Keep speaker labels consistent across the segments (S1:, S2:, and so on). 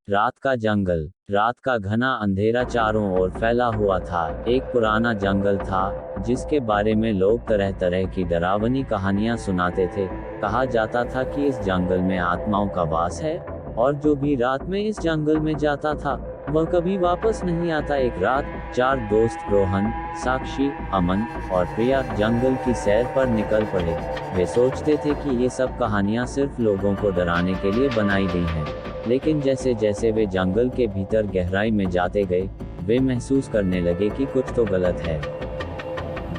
S1: रात का जंगल। रात का घना अंधेरा चारों ओर फैला हुआ था। एक पुराना जंगल था जिसके बारे में लोग तरह तरह की डरावनी कहानियां सुनाते थे। कहा जाता था कि इस जंगल में आत्माओं का वास है और जो भी रात में इस जंगल में जाता था वह कभी वापस नहीं आता। एक रात चार दोस्त रोहन, साक्षी, अमन और प्रिया जंगल की सैर पर निकल पड़े। वे सोचते थे कि ये सब कहानियां सिर्फ लोगों को डराने के लिए बनाई गई हैं। लेकिन जैसे जैसे वे जंगल के भीतर गहराई में जाते गए, वे महसूस करने लगे कि कुछ तो गलत है।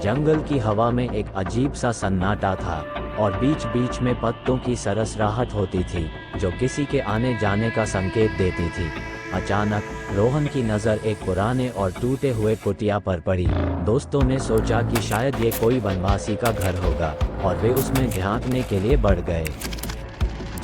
S2: जंगल की हवा में एक अजीब सा सन्नाटा था और बीच बीच में पत्तों की सरसराहट होती थी जो किसी के आने जाने का संकेत देती थी। अचानक रोहन की नज़र एक पुराने और टूटे हुए कुटिया पर पड़ी। दोस्तों ने सोचा कि शायद ये कोई वनवासी का घर होगा और वे उसमें झांकने के लिए बढ़ गए।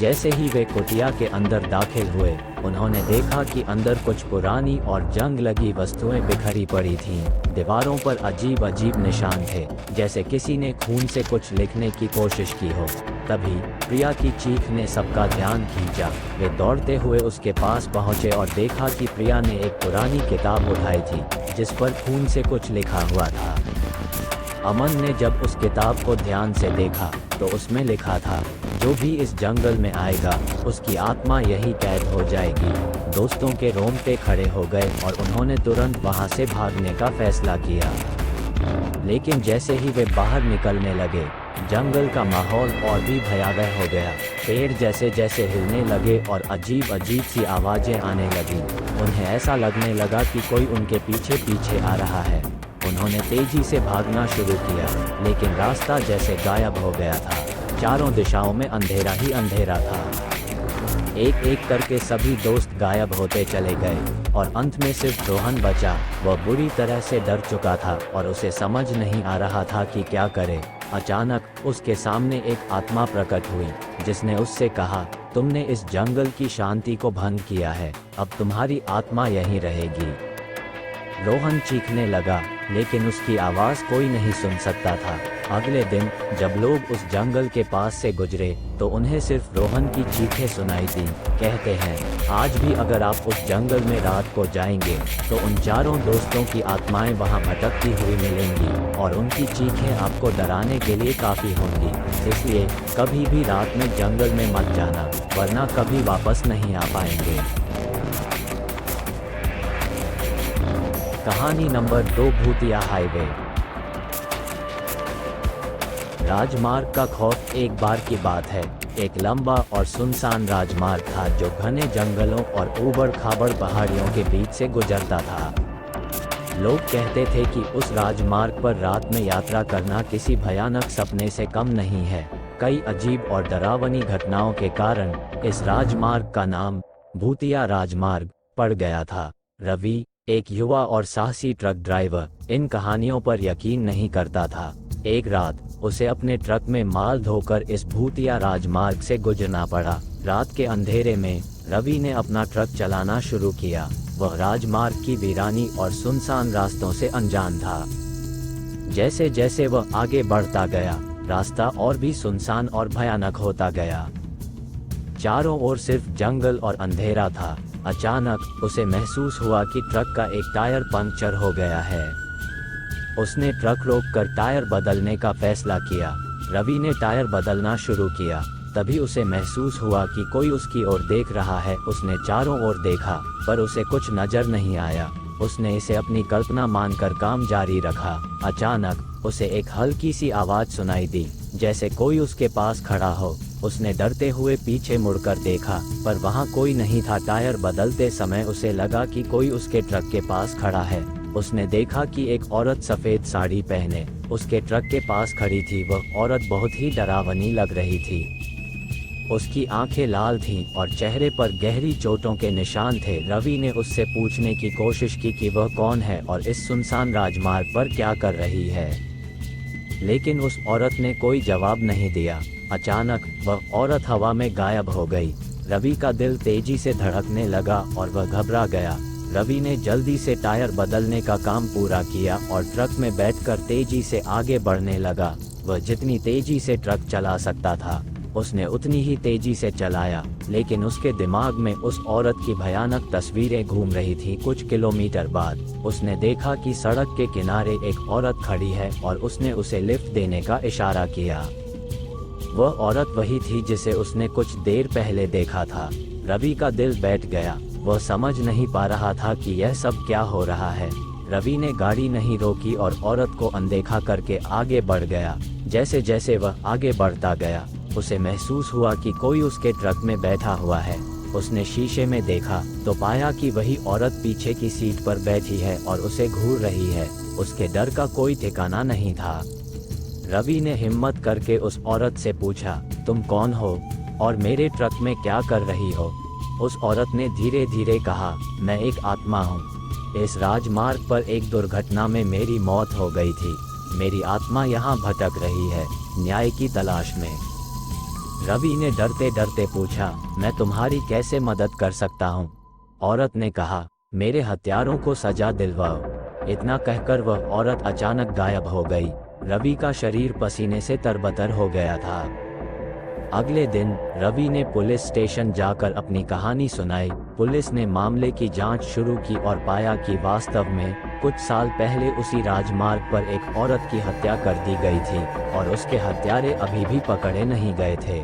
S2: जैसे ही वे कुटिया के अंदर दाखिल हुए, उन्होंने देखा कि अंदर कुछ पुरानी और जंग लगी वस्तुएं बिखरी पड़ी थीं। दीवारों पर अजीब अजीब निशान थे, जैसे किसी ने खून से कुछ लिखने की कोशिश की हो। तभी प्रिया की चीख ने सबका ध्यान खींचा। वे दौड़ते हुए उसके पास पहुंचे और देखा कि प्रिया ने एक पुरानी किताब उठाई थी जिस पर खून से कुछ लिखा हुआ था। अमन ने जब उस किताब को ध्यान से देखा तो उसमें लिखा था, जो भी इस जंगल में आएगा उसकी आत्मा यही कैद हो जाएगी। दोस्तों के रोंगटे खड़े हो गए और उन्होंने तुरंत वहां से भागने का फैसला किया। लेकिन जैसे ही वे बाहर निकलने लगे, जंगल का माहौल और भी भयावह हो गया। पेड़ जैसे जैसे हिलने लगे और अजीब अजीब सी आवाज़ें आने लगी। उन्हें ऐसा लगने लगा कि कोई उनके पीछे पीछे आ रहा है। उन्होंने तेजी से भागना शुरू किया, लेकिन रास्ता जैसे गायब हो गया था। चारों दिशाओं में अंधेरा ही अंधेरा था। एक एक करके सभी दोस्त गायब होते चले गए और अंत में सिर्फ रोहन बचा। वह बुरी तरह से डर चुका था और उसे समझ नहीं आ रहा था कि क्या करे। अचानक उसके सामने एक आत्मा प्रकट हुई जिसने उससे कहा, तुमने इस जंगल की शांति को भंग किया है, अब तुम्हारी आत्मा यहीं रहेगी। रोहन चीखने लगा, लेकिन उसकी आवाज़ कोई नहीं सुन सकता था। अगले दिन जब लोग उस जंगल के पास से गुजरे तो उन्हें सिर्फ रोहन की चीखें सुनाई दी। कहते हैं, आज भी अगर आप उस जंगल में रात को जाएंगे तो उन चारों दोस्तों की आत्माएं वहां भटकती हुई मिलेंगी और उनकी चीखें आपको डराने के लिए काफ़ी होंगी। इसलिए कभी भी रात में जंगल में मत जाना, वरना कभी वापस नहीं आ पाएंगे। कहानी नंबर 2, भूतिया हाईवे। राजमार्ग का खौफ। एक बार की बात है, एक लंबा और सुनसान राजमार्ग था जो घने जंगलों और ऊबड़-खाबड़ पहाड़ियों के बीच से गुजरता था। लोग कहते थे कि उस राजमार्ग पर रात में यात्रा करना किसी भयानक सपने से कम नहीं है। कई अजीब और डरावनी घटनाओं के कारण इस राजमार्ग का नाम भूतिया राजमार्ग पड़ गया था। रवि, एक युवा और साहसी ट्रक ड्राइवर, इन कहानियों पर यकीन नहीं करता था। एक रात उसे अपने ट्रक में माल ढोकर इस भूतिया राजमार्ग से गुजरना पड़ा। रात के अंधेरे में रवि ने अपना ट्रक चलाना शुरू किया। वह राजमार्ग की वीरानी और सुनसान रास्तों से अनजान था। जैसे जैसे वह आगे बढ़ता गया, रास्ता और भी सुनसान और भयानक होता गया। चारों ओर सिर्फ जंगल और अंधेरा था। अचानक उसे महसूस हुआ कि ट्रक का एक टायर पंक्चर हो गया है। उसने ट्रक रोककर टायर बदलने का फैसला किया। रवि ने टायर बदलना शुरू किया। तभी उसे महसूस हुआ कि कोई उसकी ओर देख रहा है। उसने चारों ओर देखा, पर उसे कुछ नजर नहीं आया। उसने इसे अपनी कल्पना मानकर काम जारी रखा। अचानक उसे एक हल्की सी आवाज़ सुनाई दी, जैसे कोई उसके पास खड़ा हो। उसने डरते हुए पीछे मुड़कर देखा, पर वहां कोई नहीं था। टायर बदलते समय उसे लगा कि कोई उसके ट्रक के पास खड़ा है। उसने देखा कि एक औरत सफ़ेद साड़ी पहने उसके ट्रक के पास खड़ी थी। वह औरत बहुत ही डरावनी लग रही थी। उसकी आंखें लाल थीं और चेहरे पर गहरी चोटों के निशान थे। रवि ने उससे पूछने की कोशिश की कि वह कौन है और इस सुनसान राजमार्ग पर क्या कर रही है, लेकिन उस औरत ने कोई जवाब नहीं दिया। अचानक वह औरत हवा में गायब हो गई। रवि का दिल तेजी से धड़कने लगा और वह घबरा गया। रवि ने जल्दी से टायर बदलने का काम पूरा किया और ट्रक में बैठकर तेजी से आगे बढ़ने लगा। वह जितनी तेजी से ट्रक चला सकता था उसने उतनी ही तेजी से चलाया, लेकिन उसके दिमाग में उस औरत की भयानक तस्वीरें घूम रही थी। कुछ किलोमीटर बाद उसने देखा कि सड़क के किनारे एक औरत खड़ी है और उसने उसे लिफ्ट देने का इशारा किया। वह औरत वही थी जिसे उसने कुछ देर पहले देखा था। रवि का दिल बैठ गया। वह समझ नहीं पा रहा था कि यह सब क्या हो रहा है। रवि ने गाड़ी नहीं रोकी और औरत को अनदेखा करके आगे बढ़ गया। जैसे जैसे वह आगे बढ़ता गया, उसे महसूस हुआ कि कोई उसके ट्रक में बैठा हुआ है। उसने शीशे में देखा तो पाया कि वही औरत पीछे की सीट पर बैठी है और उसे घूर रही है। उसके डर का कोई ठिकाना नहीं था। रवि ने हिम्मत करके उस औरत से पूछा, तुम कौन हो और मेरे ट्रक में क्या कर रही हो? उस औरत ने धीरे धीरे कहा, मैं एक आत्मा हूँ। इस राजमार्ग पर एक दुर्घटना में मेरी मौत हो गई थी। मेरी आत्मा यहाँ भटक रही है, न्याय की तलाश में। रवि ने डरते डरते पूछा, मैं तुम्हारी कैसे मदद कर सकता हूँ? औरत ने कहा, मेरे हत्यारों को सजा दिलवाओ। इतना कहकर वह औरत अचानक गायब हो गई। रवि का शरीर पसीने से तरबतर हो गया था। अगले दिन रवि ने पुलिस स्टेशन जाकर अपनी कहानी सुनाई। पुलिस ने मामले की जांच शुरू की और पाया कि वास्तव में कुछ साल पहले उसी राजमार्ग पर एक औरत की हत्या कर दी गई थी और उसके हत्यारे अभी भी पकड़े नहीं गए थे।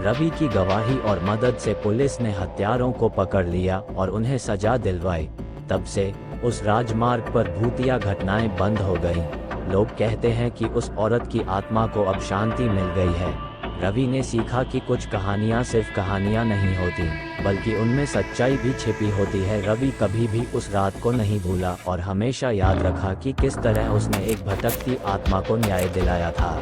S2: रवि की गवाही और मदद से पुलिस ने हत्यारों को पकड़ लिया और उन्हें सजा दिलवाई। तब से उस राजमार्ग पर भूतिया घटनाएं बंद हो गईं। लोग कहते हैं कि उस औरत की आत्मा को अब शांति मिल गई है। रवि ने सीखा कि कुछ कहानियां सिर्फ कहानियां नहीं होती, बल्कि उनमें सच्चाई भी छिपी होती है। रवि कभी भी उस रात को नहीं भूला और हमेशा याद रखा कि किस तरह उसने एक भटकती आत्मा को न्याय दिलाया था।